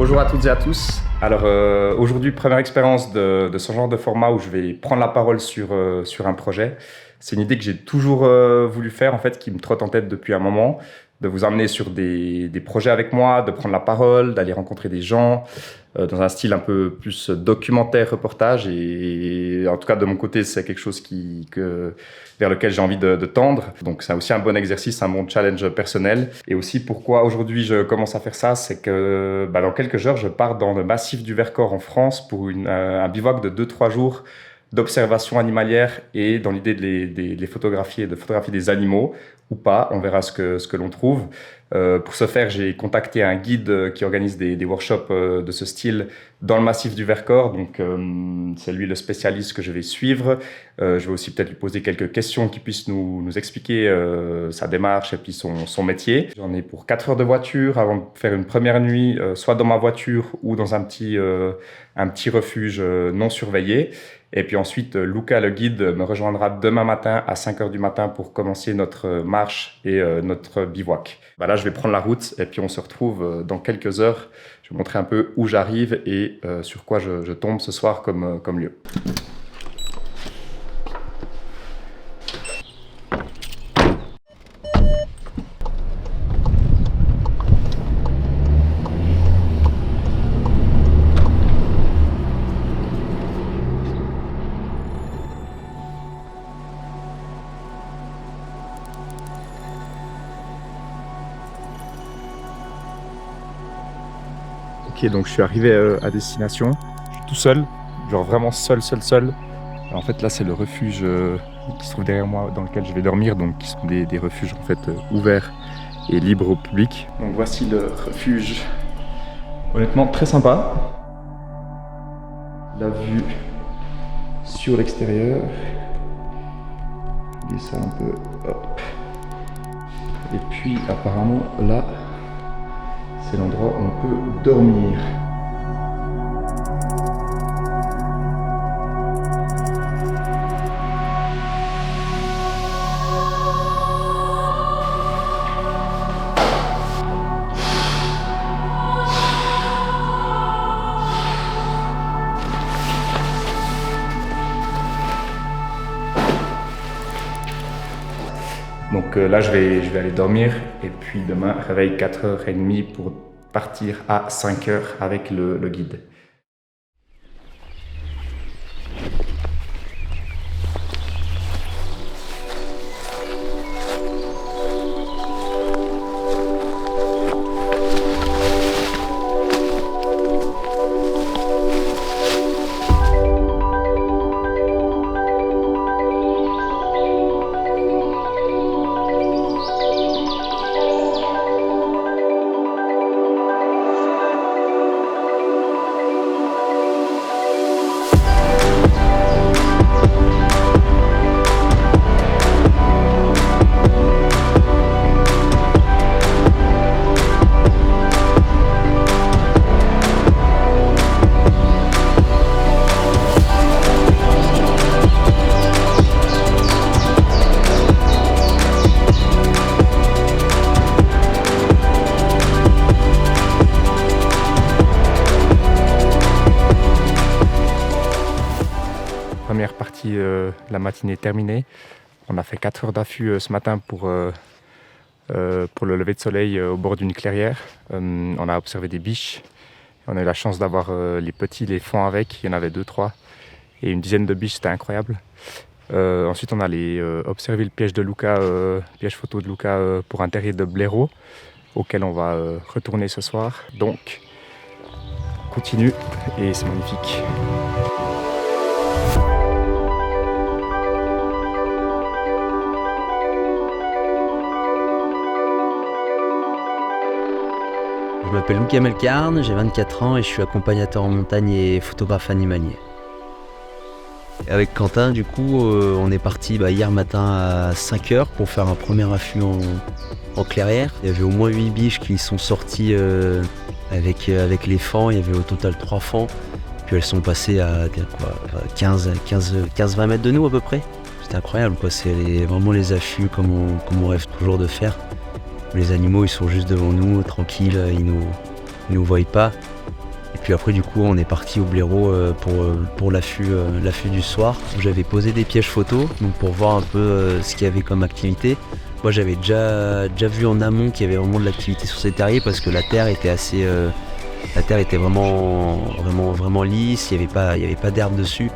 Bonjour à toutes et à tous. Alors aujourd'hui, première expérience de ce genre de format où je vais prendre la parole sur un projet. C'est une idée que j'ai toujours voulu faire, en fait, qui me trotte en tête depuis un moment, de vous emmener sur des projets avec moi, de prendre la parole, d'aller rencontrer des gens, dans un style un peu plus documentaire, reportage. Et en tout cas, de mon côté, c'est quelque chose vers lequel j'ai envie de tendre. Donc c'est aussi un bon exercice, un bon challenge personnel. Et aussi, pourquoi aujourd'hui je commence à faire ça, c'est que dans quelques heures, je pars dans le massif du Vercors en France pour un bivouac de 2-3 jours d'observation animalière et dans l'idée de les photographier, de photographier des animaux ou pas, on verra ce que l'on trouve. Pour ce faire, j'ai contacté un guide qui organise des workshops de ce style dans le massif du Vercors, donc c'est lui le spécialiste que je vais suivre. Je vais aussi peut-être lui poser quelques questions qui puissent nous expliquer sa démarche et puis son métier. J'en ai pour 4 heures de voiture avant de faire une première nuit, soit dans ma voiture ou dans un petit refuge non surveillé. Et puis ensuite, Luca, le guide, me rejoindra demain matin à 5 heures du matin pour commencer notre marche et notre bivouac. Là, je vais prendre la route et puis on se retrouve dans quelques heures. Je vais vous montrer un peu où j'arrive et sur quoi je tombe ce soir comme lieu. Ok, donc je suis arrivé à destination. Je suis tout seul, genre vraiment seul. En fait, là, c'est le refuge qui se trouve derrière moi, dans lequel je vais dormir, donc qui sont des refuges en fait ouverts et libres au public. Donc voici le refuge. Honnêtement, très sympa. La vue sur l'extérieur. Je ça un peu. Hop. Et puis, apparemment, là, c'est l'endroit où on peut dormir. Donc là, je vais aller dormir et puis demain, réveil 4h30 pour partir à 5h avec le guide. Première partie de la matinée terminée. On a fait 4 heures d'affût ce matin pour le lever de soleil au bord d'une clairière. On a observé des biches. On a eu la chance d'avoir les petits, les faons avec. Il y en avait 2-3 et une dizaine de biches, c'était incroyable. Ensuite, on allait observer le piège de Luca, piège photo de Luca pour un terrier de blaireau auquel on va retourner ce soir. Donc, on continue et c'est magnifique. Je m'appelle Luca Melcarne, j'ai 24 ans et je suis accompagnateur en montagne et photographe animalier. Avec Quentin, du coup, on est parti hier matin à 5h pour faire un premier affût en clairière. Il y avait au moins 8 biches qui sont sorties avec les faons. Il y avait au total 3 faons. Puis elles sont passées à 15-20 mètres de nous à peu près. C'était incroyable, quoi. C'est vraiment les affûts comme on rêve toujours de faire. Les animaux, ils sont juste devant nous, tranquilles, ils qu'ils nous voient pas. Et puis après du coup on est parti au blaireau pour l'affût du soir, où j'avais posé des pièges photos donc pour voir un peu ce qu'il y avait comme activité. Moi j'avais déjà vu en amont qu'il y avait vraiment de l'activité sur ces terriers parce que la terre était vraiment lisse, il n'y avait pas d'herbe dessus.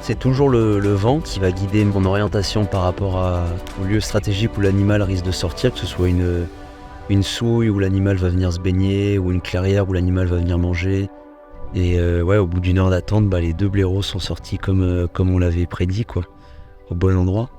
C'est toujours le vent qui va guider mon orientation par rapport au lieu stratégique où l'animal risque de sortir, que ce soit une souille où l'animal va venir se baigner, ou une clairière où l'animal va venir manger. Et au bout d'une heure d'attente, les 2 blaireaux sont sortis comme on l'avait prédit, quoi, au bon endroit.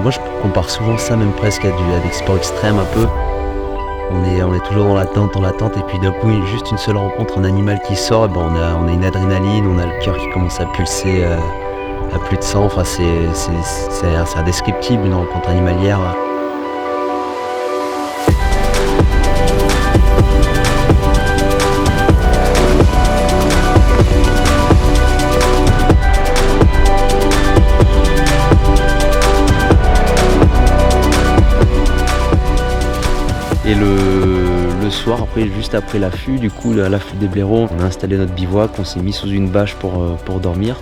Moi je compare souvent ça même presque à des sports extrêmes un peu. On est toujours dans l'attente, et puis d'un coup, juste une seule rencontre, un animal qui sort, on a une adrénaline, on a le cœur qui commence à pulser à plus de 100. Enfin, c'est indescriptible une rencontre animalière. Et le soir, juste après l'affût, du coup, à l'affût des blaireaux, on a installé notre bivouac, on s'est mis sous une bâche pour dormir.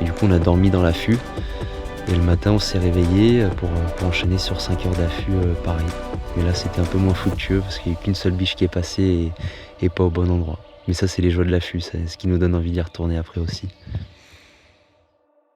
Et du coup, on a dormi dans l'affût. Et le matin, on s'est réveillé pour enchaîner sur 5 heures d'affût, pareil. Mais là, c'était un peu moins fructueux parce qu'il n'y a qu'une seule biche qui est passée et pas au bon endroit. Mais ça, c'est les joies de l'affût, c'est ce qui nous donne envie d'y retourner après aussi.